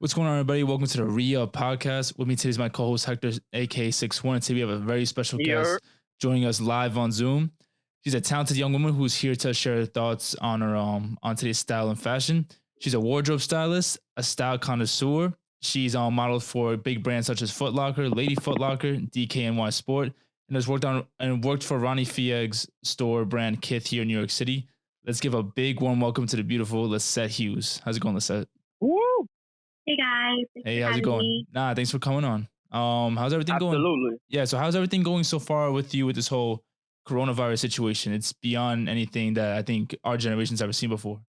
What's going on, everybody? Welcome to the Re-Up Podcast. With me today is my co-host Hector, aka 61. And today we have a very special guest joining us live on Zoom. She's a talented young woman who's here to share her thoughts on her on today's style and fashion. She's a wardrobe stylist, a style connoisseur. She's modeled for big brands such as Footlocker, Lady Footlocker, DKNY Sport, and has worked for Ronnie Fieg's store brand Kith here in New York City. Let's give a big warm welcome to the beautiful Lissette Hughes. How's it going, Lissette? Woo! Hey guys. Hey, how's it going? Me. Thanks for coming on. How's everything going? Absolutely. Yeah, so how's everything going so far with you with this whole coronavirus situation? It's beyond anything that I think our generation's ever seen before.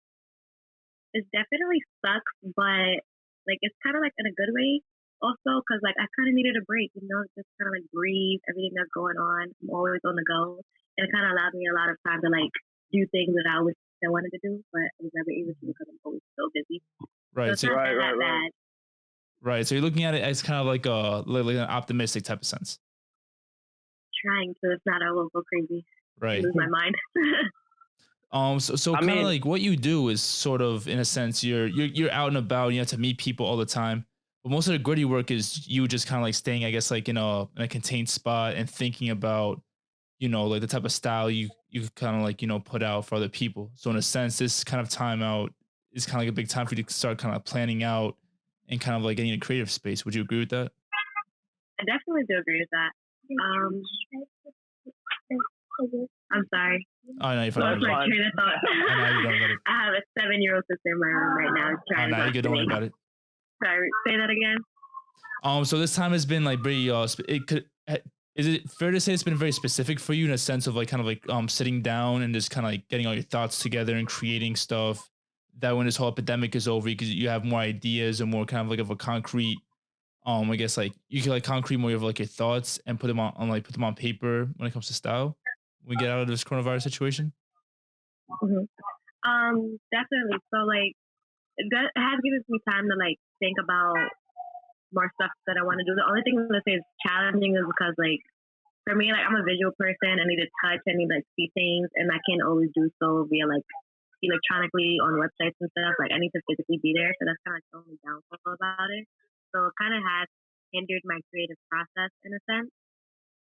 It definitely sucks, but like it's kind of like in a good way also, because like I kind of needed a break, just kind of like breathe everything that's going on. I'm always on the go, and it kind of allowed me a lot of time to like do things that I always I wanted to do, but I was never able to because I'm always so busy. Right. So right. Right. So you're looking at it as kind of like an optimistic type of sense. Trying to, if not, I will go crazy. Right. Lose my mind. So kind of like what you do is sort of, in a sense, you're out and about. You have to meet people all the time. But most of the gritty work is you just kind of like staying, I guess, like in a contained spot and thinking about, like the type of style you kind of like, put out for other people. So in a sense, this kind of time out is kind of like a big time for you to start kind of planning out and kind of like getting a creative space. Would you agree with that? I definitely do agree with that. I'm sorry. Oh, no, you're fine. My train of thought. I have a 7-year-old sister in my room right now trying to. Don't worry about it. Sorry, say that again. So this time has been like pretty. Is it fair to say it's been very specific for you in a sense of like kind of like sitting down and just kind of like getting all your thoughts together and creating stuff that when this whole epidemic is over, because you have more ideas and more kind of like of a concrete, I guess like you can like concrete more of like your thoughts and put them on paper when it comes to style. When we get out of this coronavirus situation. Definitely. So like it has given me time to like think about more stuff that I want to do. The only thing I'm gonna say is challenging is because like for me, like I'm a visual person. I need to touch, I need to like see things, and I can't always do so via like electronically on websites and stuff. Like I need to physically be there, so that's kind of like the only downfall about it. So it kind of has hindered my creative process in a sense.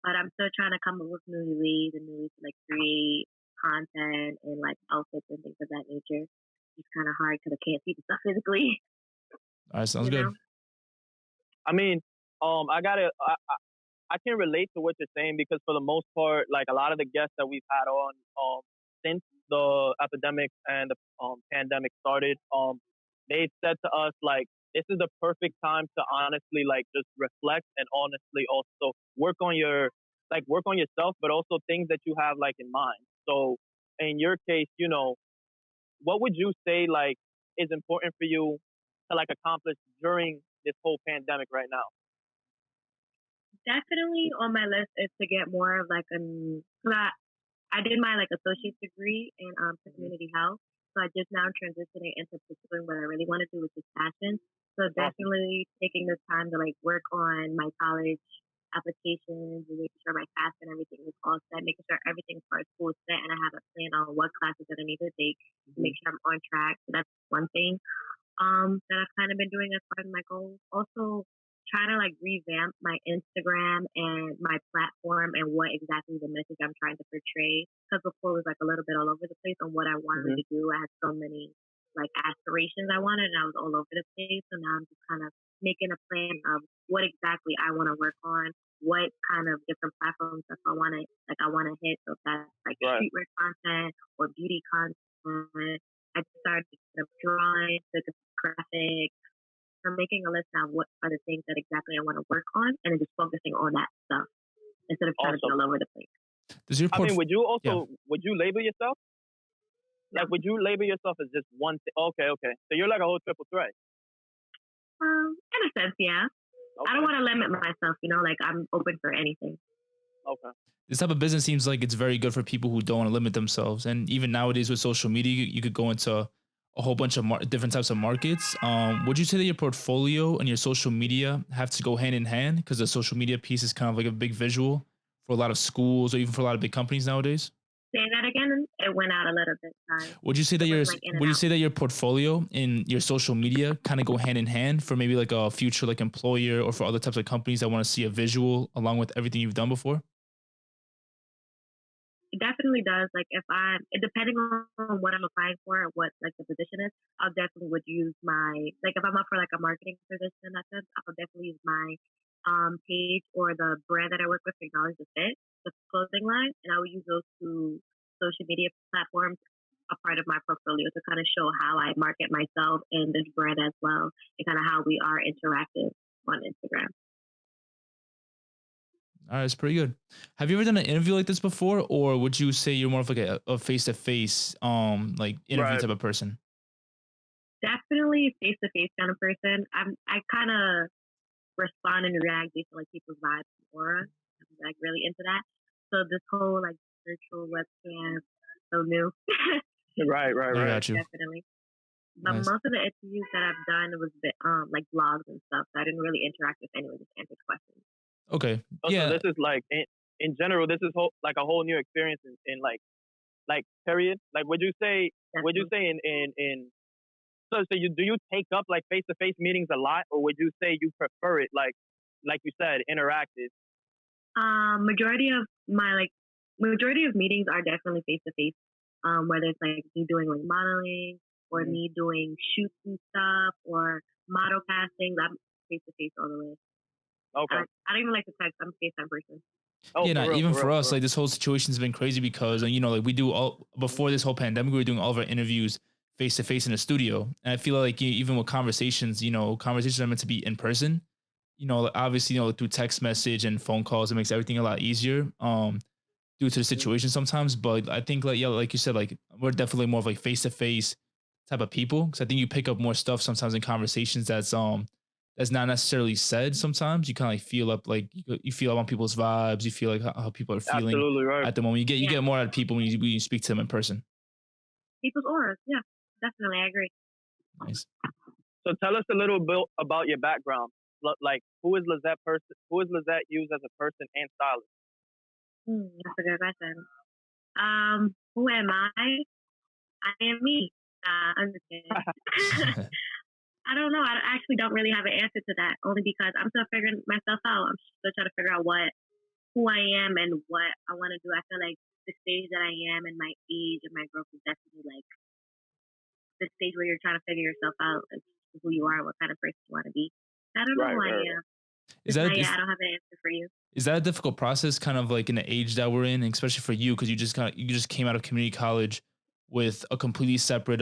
But I'm still trying to come up with new ways to like create content and like outfits and things of that nature. It's kind of hard because I can't see the stuff physically. All right, sounds good. I mean, I can relate to what you're saying because for the most part, like a lot of the guests that we've had on since the epidemic and the pandemic started, they said to us like this is the perfect time to honestly like just reflect and honestly also work on yourself, but also things that you have like in mind. So in your case, what would you say like is important for you to like accomplish during this whole pandemic right now? Definitely on my list is to get more of like I did my like associate's degree in community health. So I just now transitioning into pursuing what I really want to do, which is fashion. So definitely taking the time to like work on my college applications and making sure my class and everything is all set, making sure everything as far as school is set, and I have a plan on what classes that I need to take to make sure I'm on track. So that's one thing that I've kind of been doing as part of my goals. Also trying to like revamp my Instagram and my platform and what exactly the message I'm trying to portray. Because before it was like a little bit all over the place on what I wanted to do. I had so many like aspirations I wanted and I was all over the place. So now I'm just kind of making a plan of what exactly I want to work on, what kind of different platforms that I want to hit. So if that's like streetwear content or beauty content. I started drawing, the graphics. I'm making a list now of what are the things that exactly I want to work on and then just focusing on that stuff instead of trying to be all over the place. Would you label yourself? Like, would you label yourself as just one thing? Okay. So you're like a whole triple threat. In a sense, yeah. Okay. I don't want to limit myself, like I'm open for anything. Okay. This type of business seems like it's very good for people who don't want to limit themselves. And even nowadays with social media, you could go into a whole bunch of different types of markets. Would you say that your portfolio and your social media have to go hand in hand? Because the social media piece is kind of like a big visual for a lot of schools or even for a lot of big companies nowadays. Say that again. It went out a little bit. Sorry. Would you say that your portfolio and your social media kind of go hand in hand for maybe like a future like employer or for other types of companies that want to see a visual along with everything you've done before? It definitely does. Like depending on what I'm applying for, what like the position is, I'll definitely would use if I'm up for like a marketing position in that sense, I'll definitely use my page or the brand that I work with to acknowledge the fit, the clothing line, and I will use those two social media platforms a part of my portfolio to kind of show how I market myself and this brand as well, and kind of how we are interactive on Instagram. All right, it's pretty good. Have you ever done an interview like this before, or would you say you're more of like a face-to-face like interview type of person? Definitely face-to-face kind of person. I kind of respond and react based on like people's vibes and aura. I'm like really into that. So this whole like virtual webcam, so new. Right. I got you. Definitely. But Nice. most of the interviews that I've done was like blogs and stuff. So I didn't really interact with anyone, just answered questions. Okay. So this is like in general, this is like a whole new experience in like period. Like would you say in so do you take up like face to face meetings a lot, or would you say you prefer it like you said interactive? Majority of meetings are definitely face to face. Whether it's like me doing like modeling or me doing shoots and stuff or model castings, I'm face to face all the way. Okay. I don't even like to text. I'm a FaceTime person. Oh, yeah, even for us, like this whole situation's been crazy because like we do all before this whole pandemic, we were doing all of our interviews face to face in a studio, and I feel like even with conversations, conversations are meant to be in person. Obviously, through text message and phone calls, it makes everything a lot easier. Due to the situation sometimes, but I think like you said, like we're definitely more of like face to face type of people because I think you pick up more stuff sometimes in conversations that's not necessarily said. Sometimes you kind of like feel up, like you feel up on people's vibes. You feel like how people are feeling at the moment. You get more out of people when you speak to them in person. People's auras, yeah, definitely, I agree. Nice. So tell us a little bit about your background. Like who is Lissette Hughes as a person and stylist? That's a good question. Who am I? I am me. I'm just kidding. I don't know. I actually don't really have an answer to that, only because I'm still figuring myself out. I'm still trying to figure out who I am and what I want to do. I feel like the stage that I am and my age and my growth is definitely like the stage where you're trying to figure yourself out, like who you are, what kind of person you want to be. I don't know who I am. I don't have an answer for you. Is that a difficult process, kind of like in the age that we're in, especially for you, because you just came out of community college with a completely separate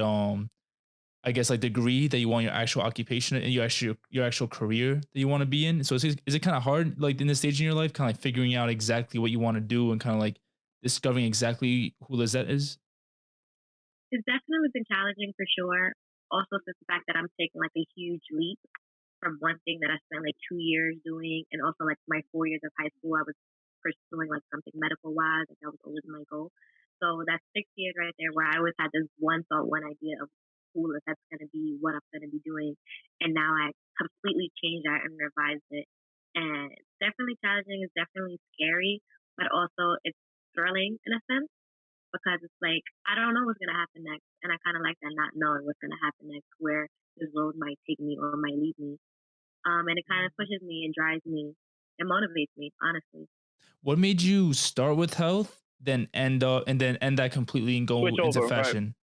I guess like degree that you want your actual occupation and your actual career that you want to be in. So is it kind of hard, like in this stage in your life, kind of like figuring out exactly what you want to do and kind of like discovering exactly who Lissette is? It's definitely been challenging for sure. Also, the fact that I'm taking like a huge leap from one thing that I spent like 2 years doing, and also like my 4 years of high school, I was pursuing like something medical wise, like that was always my goal. So that's 6 years right there where I always had this one thought, one idea of who that's going to be, what I'm going to be doing, and now I completely changed that and revised it. And it's definitely challenging. It's definitely scary, but also it's thrilling in a sense because it's like I don't know what's going to happen next, and I kind of like that not knowing what's going to happen next, where this road might take me or might lead me. And it kind of pushes me and drives me and motivates me, honestly. What made you start with health, then end that completely and go into fashion?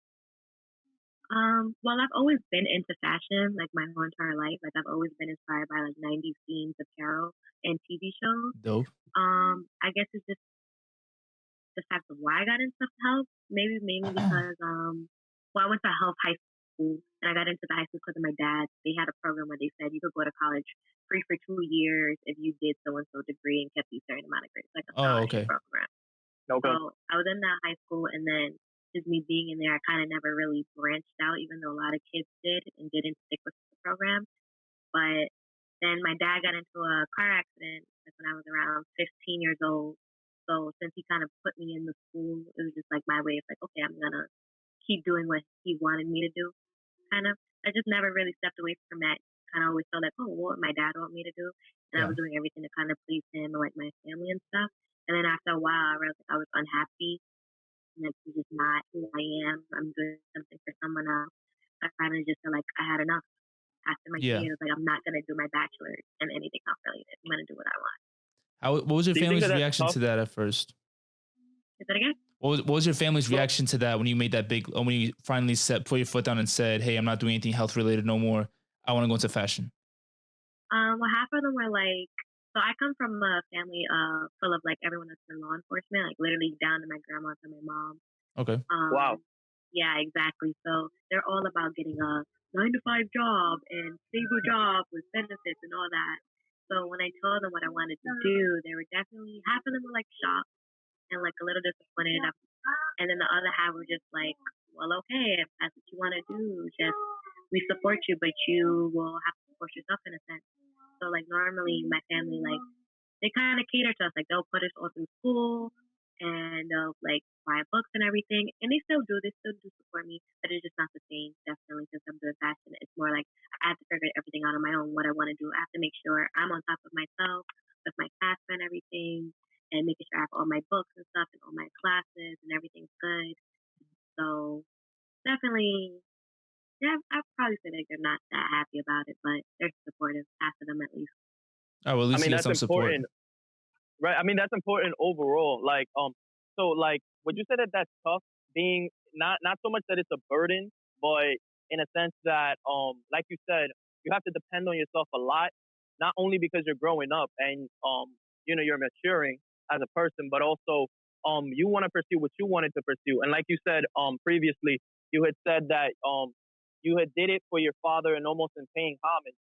Right. Well, I've always been into fashion, like my whole entire life. Like I've always been inspired by like 90s themes, apparel, and TV shows. Dope. I guess it's just the fact of why I got into health. Maybe because I went to health high school, and I got into the high school because of my dad. They had a program where they said you could go to college free for 2 years if you did so and so degree and kept you a certain amount of grades, like a scholarship program. Okay. So I was in that high school, and then just me being in there, I kind of never really branched out, even though a lot of kids did and didn't stick with the program. But then my dad got into a car accident when I was around 15 years old. So since he kind of put me in the school, it was just like my way of like, okay, I'm going to keep doing what he wanted me to do, kind of. I just never really stepped away from that. Kind of always felt like, oh, what my dad want me to do? And I was doing everything to kind of please him and like my family and stuff. And then after a while, I realized I was unhappy like this is not who I am. I'm doing something for someone else. I kind of just feel like I had enough. After my 2 Yeah. years, like I'm not gonna do my bachelor's and anything else related. I'm gonna do what I want. What was your Do you think family's that that's reaction tough? to that at first? Is that again? What was your family's Well, reaction to that when you made that big, when you finally put your foot down and said, "Hey, I'm not doing anything health related no more. I want to go into fashion." Well, half of them were like, so I come from a family full of like everyone that's in law enforcement, like literally down to my grandma to my mom. Okay. wow. Yeah, exactly. So they're all about getting a 9 to 5 job and stable job with benefits and all that. So when I told them what I wanted to do, they were definitely half of them were like shocked and like a little disappointed. And then the other half were just like, well, okay, if that's what you want to do, just we support you, but you will have to support yourself in a sense. So like normally my family like they kind of cater to us, like they'll put us all through school and they'll like buy books and everything, and they still do support me, but it's just not the same. Definitely, since I'm doing fashion, it's more like I have to figure everything out on my own. What I want to do, I have to make sure I'm on top of myself with my FAFSA and everything, and making sure I have all my books and stuff and all my classes and everything's good. So definitely, yeah, I'd probably say that they're not that happy about it, but they're supportive, half of them at least. Oh, well, at I least mean, you get that's some support. important, right? I mean, that's important overall. Like, so like, would you say that that's tough? Being not so much that it's a burden, but in a sense that, like you said, you have to depend on yourself a lot, not only because you're growing up and you're maturing as a person, but also you want to pursue what you wanted to pursue. And like you said previously, you had said that you had did it for your father and almost in paying homage.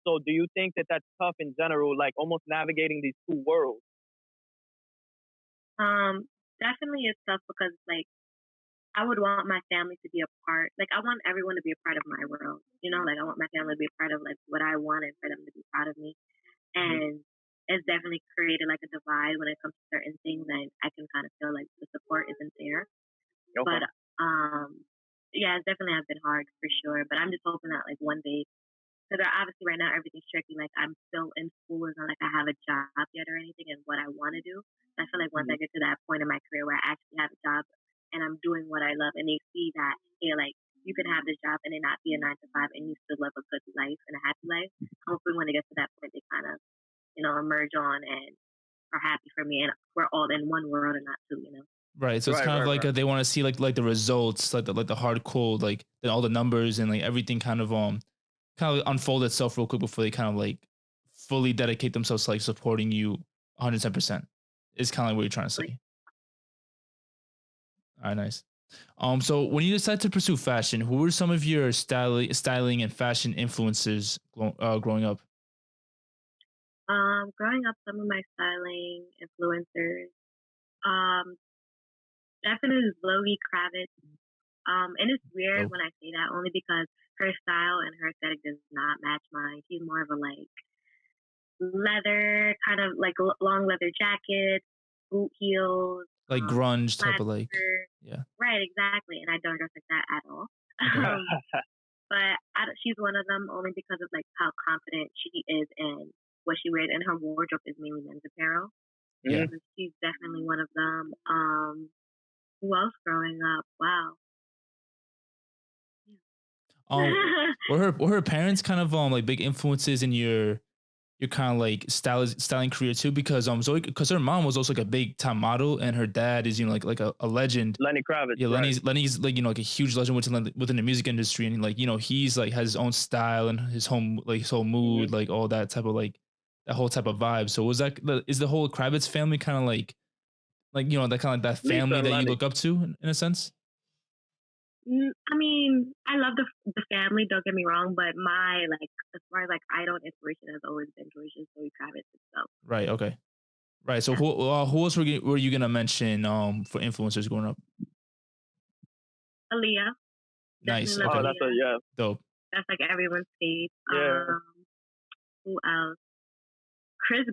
So do you think that that's tough in general, like almost navigating these two worlds? Definitely it's tough because like I would want my family to be a part. Like I want everyone to be a part of my world. You know, like I want my family to be a part of like what I want and for them to be proud of me. And it's definitely created like a divide when it comes to certain things, and I can kind of feel like the support isn't there. Okay. But yeah, it definitely has been hard for sure. But I'm just hoping that like one day, because obviously right now everything's tricky. Like I'm still in school, it's not like I have a job yet or anything, and what I want to do. I feel like once I get to that point in my career where I actually have a job and I'm doing what I love, and they see that, hey, like you can have this job and it not be a 9 to 5, and you still live a good life and a happy life. Hopefully, when they get to that point, they kind of emerge on and are happy for me, and we're all in one world and not two. Right. So it's Right, kind of right, like right. they want to see like the results, like the hard code, like all the numbers and like everything kind of unfold itself real quick before they kind of like fully dedicate themselves to like supporting you 110%. Is kind of like what you're trying to Like, say. All right, nice. So when you decide to pursue fashion, who were some of your styling and fashion influences growing up? growing up, some of my styling influencers, um, definitely Zoe Kravitz. And it's weird Oh, when I say that only because her style and her aesthetic does not match mine. She's more of a like leather, kind of like long leather jacket, boot heels, like grunge type flat of like, skirt. yeah. Right, exactly. And I don't dress like that at all. Okay. But she's one of them only because of like how confident she is in what she wears, and her wardrobe is mainly men's apparel. Yeah. Mhm. So she's definitely one of them. Who else growing up? Wow. Um, were her parents kind of like big influences in your kind of like styling career too? Because Zoe, because her mom was also like a big time model, and her dad is like a legend. Lenny Kravitz, Yeah, right? Lenny's like like a huge legend within the music industry, and like he's like has his own style and his whole Hmm. mood, like all that type of like that whole type of vibe. So was that is the whole Kravitz family kind of like that kind of like that Lisa family and that you Lenny. look up to in a sense? I mean, I love the family. Don't get me wrong, but my like as far as like idol and inspiration has always been Georgia Zoe Kravitz itself. Right. Okay. Right. So Yeah, who else were you gonna mention for influencers growing up? Aaliyah, Nice. definitely love Oh, Okay. that's a Aaliyah. yeah, Dope. That's like everyone's fave. yeah. Who else? Chris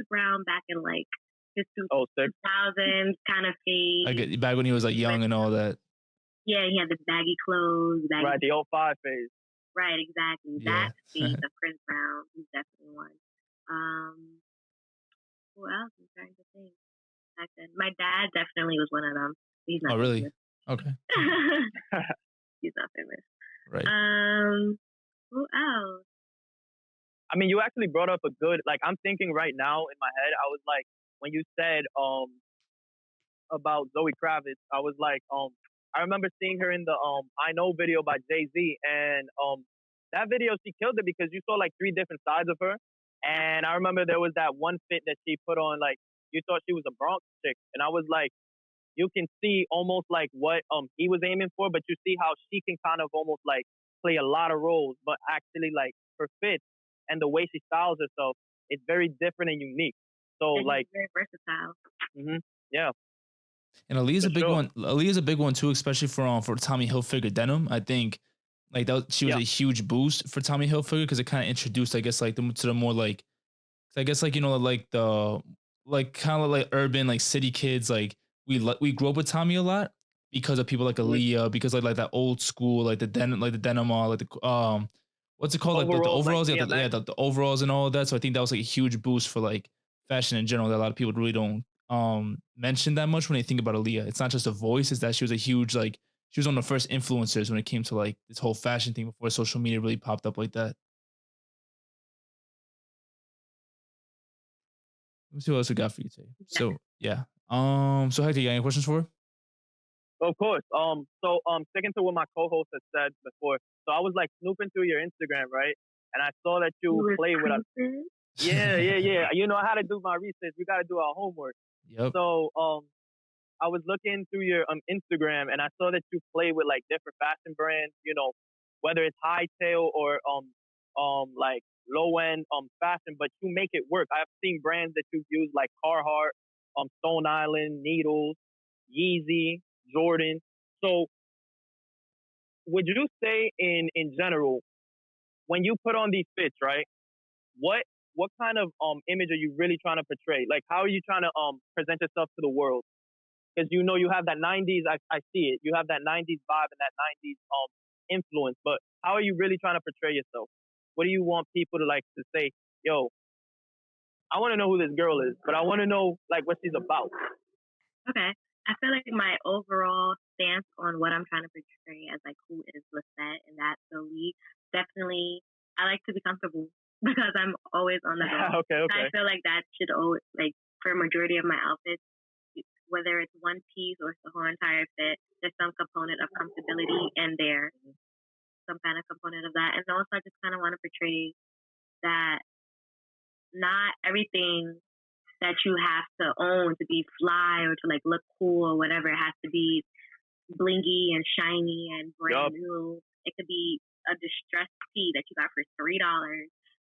Brown back in like his Oh, sick. 2000s kind of Like phase. back when he was like young and all that. Yeah, he had the baggy clothes, Right, the '05 phase. right, exactly. Yeah. That phase of Chris Brown, he's definitely one. Um, who else? I'm trying to think. Back then, my dad definitely was one of them. He's not Oh, really? famous. Okay. He's not famous. Right. Who else? I mean, you actually brought up a good, like, I'm thinking right now in my head, I was like, when you said about Zoe Kravitz, I was like, I remember seeing her in the I Know video by Jay-Z, and that video, she killed it because you saw like 3 different sides of her. And I remember there was that one fit that she put on, like, you thought she was a Bronx chick, and I was like, you can see almost like what he was aiming for, but you see how she can kind of almost like play a lot of roles, but actually like her fit and the way she styles herself, it's very different and unique. So And like, he's very versatile. yeah, And Aaliyah's for a big sure. one. Aaliyah's a big one too, especially for Tommy Hilfiger denim. I think like that she was Yeah. a huge boost for Tommy Hilfiger because it kind of introduced, I guess, like them to the more like, I guess like like the like kind of like urban like city kids. Like we grew up with Tommy a lot because of people like Mhm. Aaliyah, because like that old school like the denim like the what's it called, like the Overalls, like overalls, yeah, DMX. the overalls and all of that. So I think that was like a huge boost for like fashion in general that a lot of people really don't mention that much when they think about Aaliyah. It's not just a voice; it's that she was a huge like she was one of the first influencers when it came to like this whole fashion thing before social media really popped up like that. Let me see what else we got for you today. Yeah. So yeah. So Hector, you got any questions for her? Of course. So sticking to what my co-host had said before. So I was like snooping through your Instagram, right? And I saw that you play with us. Yeah. You know how to do my research. We gotta do our homework. Yep. So I was looking through your Instagram, and I saw that you play with like different fashion brands. You know, whether it's high tail or like low end fashion, but you make it work. I've seen brands that you've used like Carhartt, Stone Island, Needles, Yeezy, Jordan. So would you say in general, when you put on these fits, right? What what kind of image are you really trying to portray? Like, how are you trying to present yourself to the world? Because you know you have that 90s, I see it. You have that 90s vibe and that 90s influence. But how are you really trying to portray yourself? What do you want people to like to say? Yo, I want to know who this girl is, but I want to know like what she's about. Okay. I feel like my overall stance on what I'm trying to portray as like who is Lissette and that Zoe, definitely I like to be comfortable because I'm always on the go. Okay. I feel like that should always, like, for a majority of my outfits, whether it's one piece or it's the whole entire fit, there's some component of comfortability in there, some kind of component of that. And also I just kind of want to portray that not everything that you have to own to be fly or to like look cool or whatever, it has to be blingy and shiny and brand new. It could be a distressed tee that you got for $3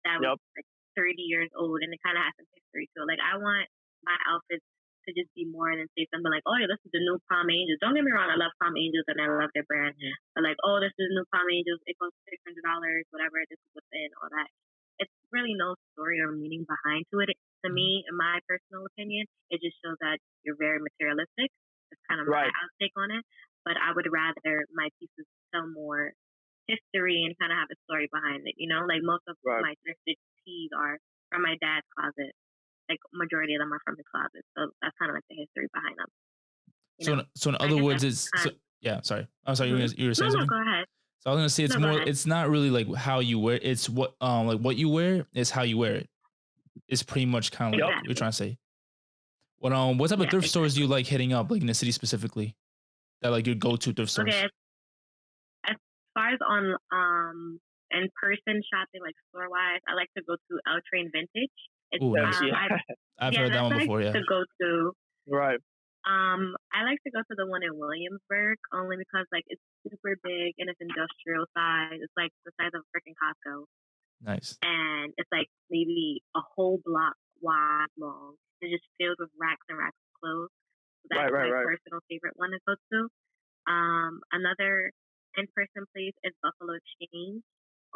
that was like 30 years old, and it kind of has some history to it. Like, I want my outfits to just be more than say something like, oh yeah, this is the new Palm Angels. Don't get me wrong, I love Palm Angels and I love their brand. But like, oh, this is new Palm Angels, it costs $600, whatever, this is what's in, all that. It's really no story or meaning behind to it. To me, in my personal opinion, it just shows that you're very materialistic. That's kind of my outtake on it. But I would rather my pieces tell more history and kind of have a story behind it. You know, like most of my thrifted tees are from my dad's closet. Like majority of them are from his closet. So that's kind of like the history behind them. So in other words, yeah. Sorry, I'm sorry. You were saying something. No, go ahead. So I was gonna say it's more. It's not really like how you wear. It's what like what you wear is how you wear it. It's pretty much kind of like what you're trying to say. What type of thrift stores do you like hitting up, like in the city specifically? That like your go-to thrift stores. Okay. As far as on in person shopping, like store wise, I like to go to L Train Vintage. It's, nice. I've heard that one before. Yeah. To go to. Right. I like to go to the one in Williamsburg only because like it's super big and it's industrial size. It's like the size of a freaking Costco. Nice. And it's like maybe a whole block wide long. It's just filled with racks and racks of clothes. So that's my personal favorite one to go to. Another in-person place is Buffalo Exchange.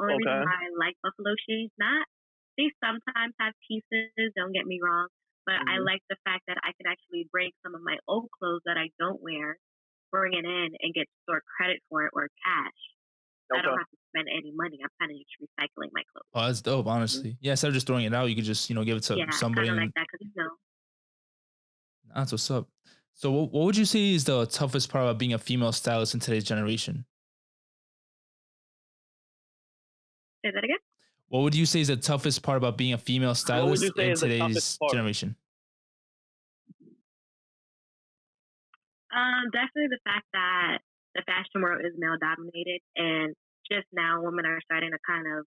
Only reason why I like Buffalo Exchange, they sometimes have pieces, don't get me wrong, but I like the fact that I could actually bring some of my old clothes that I don't wear, bring it in and get store credit for it or cash. I don't have to spend any money. I'm kind of just recycling my clothes. Oh, that's dope, honestly. Yeah, instead of just throwing it out, you could just, give it to somebody. Yeah, kind of like that because, That's what's up. So what would you say is the toughest part about being a female stylist in today's generation? Say that again. What would you say is the toughest part about being a female stylist in today's generation? Definitely the fact that the fashion world is male dominated, and just now women are starting to kind of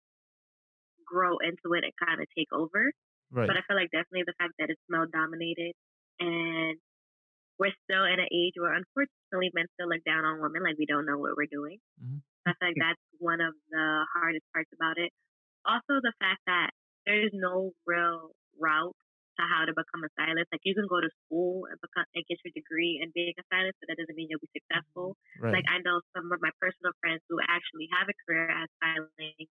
grow into it and kind of take over. Right. But I feel like definitely the fact that it's male dominated, and we're still in an age where unfortunately men still look down on women, like we don't know what we're doing. Mhm. I feel like that's one of the hardest parts about it. Also, the fact that there is no real route to how to become a stylist. Like you can go to school and get your degree in being a stylist, but that doesn't mean you'll be successful. Right. Like I know some of my personal friends who actually have a career as styling,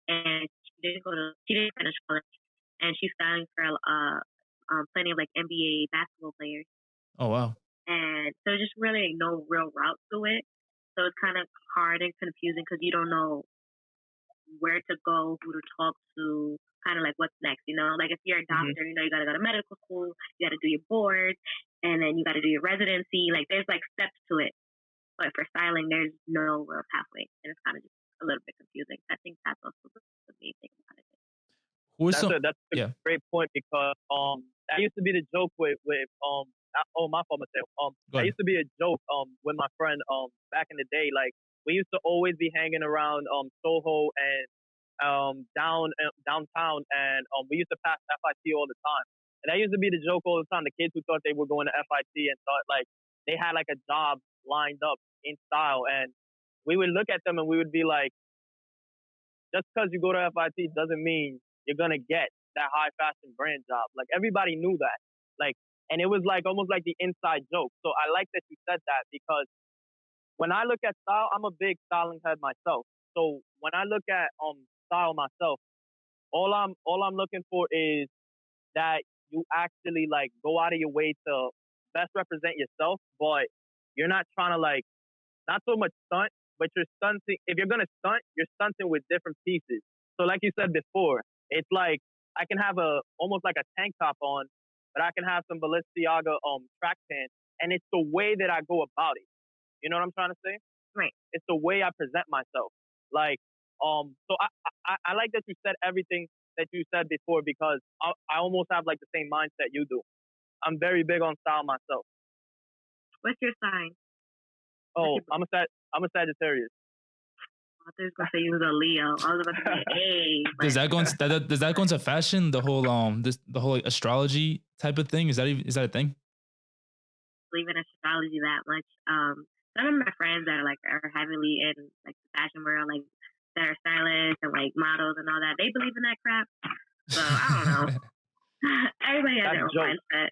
and she didn't finish college, and she's styling for plenty of like NBA basketball players. Oh wow. And so there's just really no real route to it. So it's kind of hard and confusing because you don't know where to go, who to talk to, kind of like what's next, you know? Like if you're a doctor, you know, you got to go to medical school, you got to do your board, and then you got to do your residency. Like there's like steps to it. But for styling, there's no real pathway. And it's kind of just a little bit confusing. I think that's also the main thing about it. That's a great point because that used to be the joke with my fault, Mateo. That used to be a joke with my friend back in the day. Like we used to always be hanging around Soho and downtown, and we used to pass FIT all the time. And that used to be the joke all the time. The kids who thought they were going to FIT and thought like they had like a job lined up in style, and we would look at them and we would be like, just because you go to FIT doesn't mean you're gonna get that high fashion brand job. Like everybody knew that. Like, and it was like almost like the inside joke. So I like that you said that because when I look at style, I'm a big styling head myself. So when I look at style myself, all I'm looking for is that you actually like go out of your way to best represent yourself, but you're not trying to like not so much stunt, but you're stunting. If you're gonna stunt, you're stunting with different pieces. So like you said before, it's like I can have almost like a tank top on, but I can have some Balenciaga track pants, and it's the way that I go about it. You know what I'm trying to say? Right. It's the way I present myself. Like, so I like that you said everything that you said before because I almost have like the same mindset you do. I'm very big on style myself. What's your sign? Oh, I'm a Sagittarius. I was gonna say you was a Leo. I was about to say, hey. Does that go into fashion? The whole the whole like, astrology type of thing? Is that a thing? Believe in astrology that much. Some of my friends that are heavily in like the fashion world, like that are stylists and like models and all that, they believe in that crap. So I don't know. Everybody has their own mindset.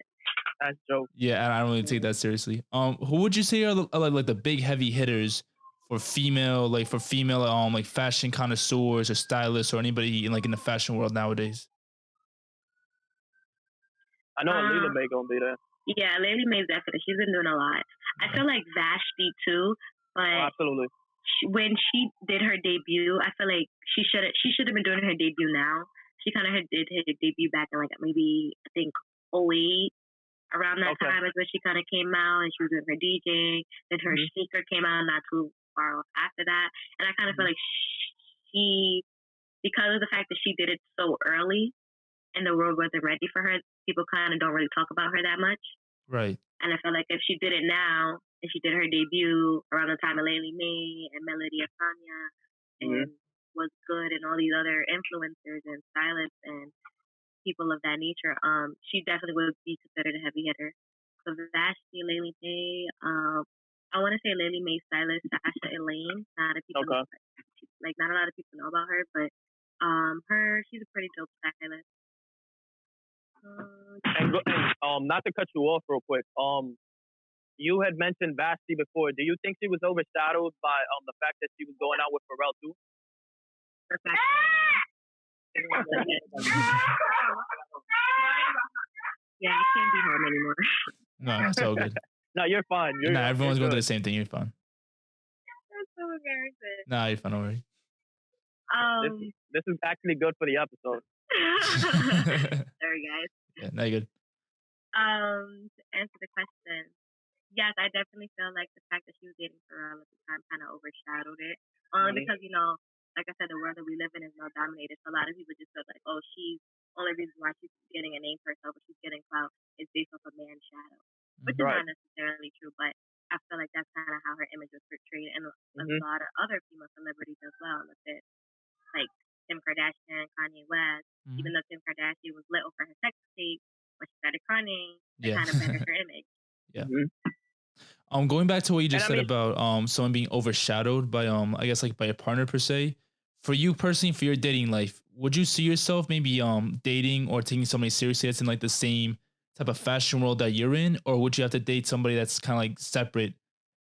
That's joke. Yeah, I don't really take that seriously. Who would you say are like the big heavy hitters for female like fashion connoisseurs or stylists or anybody in the fashion world nowadays? I know Aaliyah May gonna be there. Yeah, Laylee May's definitely. She's been doing a lot. I feel like Vashti too, but absolutely. When she did her debut, I feel like she should have been doing her debut now. She kind of did her debut back in like maybe I think 08. Around that time is when she kind of came out and she was doing her DJing. Then her sneaker came out not too far off after that, and I kind of feel like she, because of the fact that she did it so early, and the world wasn't ready for her, people kind of don't really talk about her that much. Right. And I feel like if she did it now, and she did her debut around the time of Laylee May and Melody Asanya, and was good, and all these other influencers and stylists and people of that nature, she definitely would be considered a heavy hitter. So Vashti, Laylee May, I want to say Laylee May stylist Sasha Elaine. Not a people not a lot of people know about her, but she's a pretty dope stylist. And not to cut you off real quick, you had mentioned Vashti before. Do you think she was overshadowed by the fact that she was going out with Pharrell too? Yeah, I can't be home anymore. No, it's all good. No, you're fine. Everyone's going through the same thing. You're fine. That's so embarrassing. No, you're fine. Don't worry. This is actually good for the episode. Sorry, guys. Yeah, no, you're good. To answer the question, yes, I definitely feel like the fact that she was dating Pharrell at the time kind of overshadowed it. Only because, like I said, the world that we live in is now dominated. So a lot of people just feel like, oh, she's only reason why she's getting a name for herself, or she's getting clout is based off a man's shadow, which is Right. not necessarily true. But I feel like that's kind of how her image was portrayed, and a lot of other female celebrities as well. With it, like Kim Kardashian, Kanye West. Even though Kim Kardashian was lit over her sex tape, when she started crying, it kind of bettered her image. Yeah. Going back to what you just said mean, about someone being overshadowed by I guess like by a partner per se. For you personally, for your dating life, would you see yourself maybe dating or taking somebody seriously that's in like the same type of fashion world that you're in, or would you have to date somebody that's kind of like separate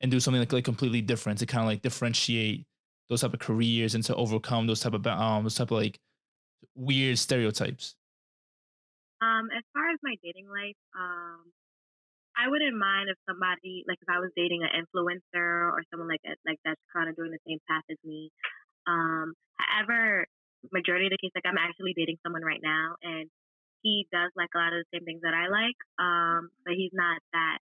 and do something like completely different to kind of like differentiate those type of careers and to overcome those type of like weird stereotypes? As far as my dating life, I wouldn't mind if somebody, like if I was dating an influencer or someone like that's kind of doing the same path as me. However, majority of the case, like I'm actually dating someone right now, and he does like a lot of the same things that I like. But he's not that.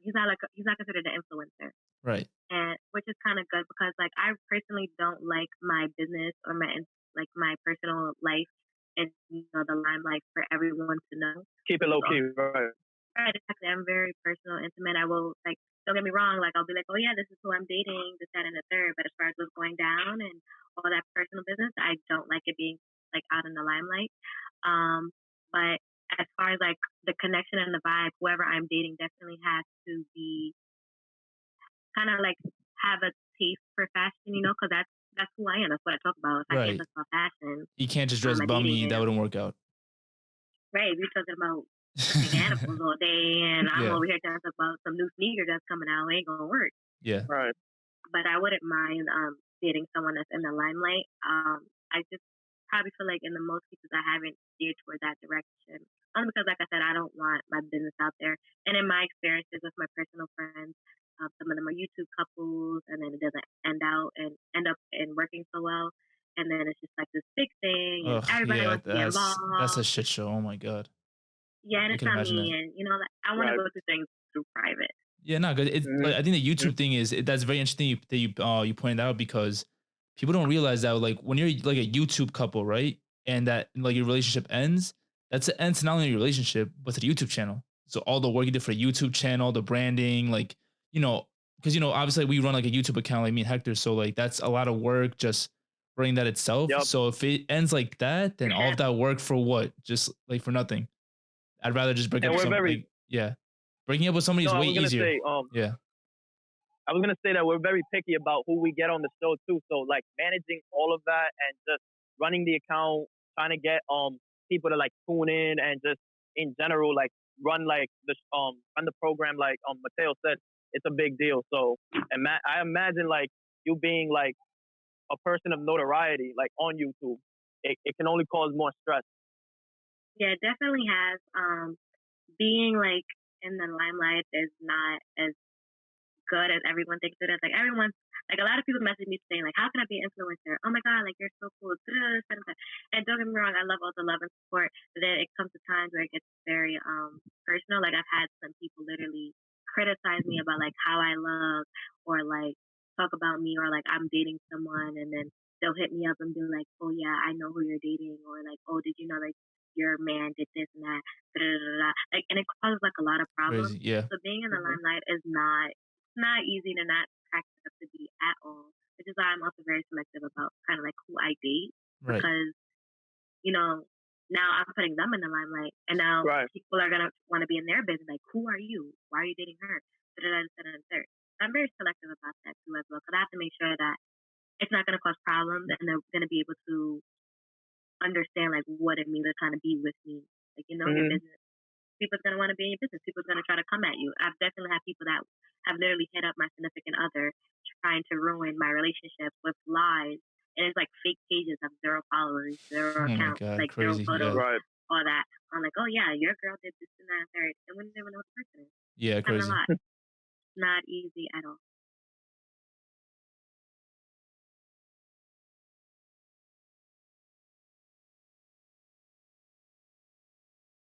He's not considered an influencer, Right. and which is kind of good because like I personally don't like my business or my personal life and the limelight for everyone to know. Keep it low key, right? Right, exactly. I'm very personal, intimate. I will like. Don't get me wrong. Like I'll be like, oh yeah, this is who I'm dating, this, that, and the third. But as far as what's going down and all that personal business, I don't like it being like out in the limelight. But as far as like the connection and the vibe, whoever I'm dating definitely has to be kind of like have a taste for fashion, because that's who I am. That's what I talk about. If I can't Right. talk about fashion, You can't just dress I'm bummy. dating That him. wouldn't work out. Right, we're talking about animals all day, and I'm over here talking about some new sneaker that's coming out. It ain't gonna work. Yeah. Right. But I wouldn't mind dating someone that's in the limelight. I just probably feel like in the most cases I haven't steered toward that direction. Only because, like I said, I don't want my business out there. And in my experiences with my personal friends, some of them are YouTube couples, and then it doesn't end up in working so well. And then it's just like this big thing, and everybody wants to be involved. That's a shit show. Oh my god. Yeah, and I it's can not imagine me, that. and like, I want to go through things through private. Yeah, no, good. It's like, I think the YouTube thing that's very interesting that you pointed out, because people don't realize that like when you're like a YouTube couple, right, and that like your relationship ends, that's an end to not only your relationship but to the YouTube channel. So all the work you did for the YouTube channel, the branding, like because obviously we run like a YouTube account, like me and Hector, so like that's a lot of work just running that itself. Yep. So if it ends like that, then all of that work for what? Just like for nothing. I'd rather just break up with somebody. Yeah. Breaking up with somebody is way easier. Yeah. I was gonna say that we're very picky about who we get on the show too. So like managing all of that and just running the account, trying to get people to like tune in and just in general like run the program like Mateo said, it's a big deal. So I imagine like you being like a person of notoriety like on YouTube, it can only cause more stress. Yeah, it definitely has. Being like in the limelight is not as good as everyone thinks it is. Like everyone's like a lot of people message me saying like, how can I be an influencer? Oh my god, like you're so cool. And don't get me wrong, I love all the love and support, but then it comes to times where it gets very personal. Like I've had some people literally criticize me about like how I look, or like talk about me, or like I'm dating someone, and then they'll hit me up and be like, oh yeah, I know who you're dating, or like, oh, did you know like your man did this and that, like, and it causes like a lot of problems. Crazy. Yeah. So being in the limelight is not easy to not practice up to be at all. Which is why I'm also very selective about kind of like who I date, Right. because now I'm putting them in the limelight, and now people are gonna want to be in their business. Like, who are you? Why are you dating her? So I'm very selective about that too as well, because I have to make sure that it's not gonna cause problems, and they're gonna be able to understand like what it means to kind of be with me, like your business. People's gonna want to be in your business. People's gonna try to come at you. I've definitely had people that have literally hit up my significant other trying to ruin my relationship with lies, and it's like fake pages of 0 followers, 0 accounts, like crazy. 0 photos, all that. I'm like, oh yeah, your girl did this and that and third, and we never know the person is. Yeah, crazy. A lot. Not easy at all.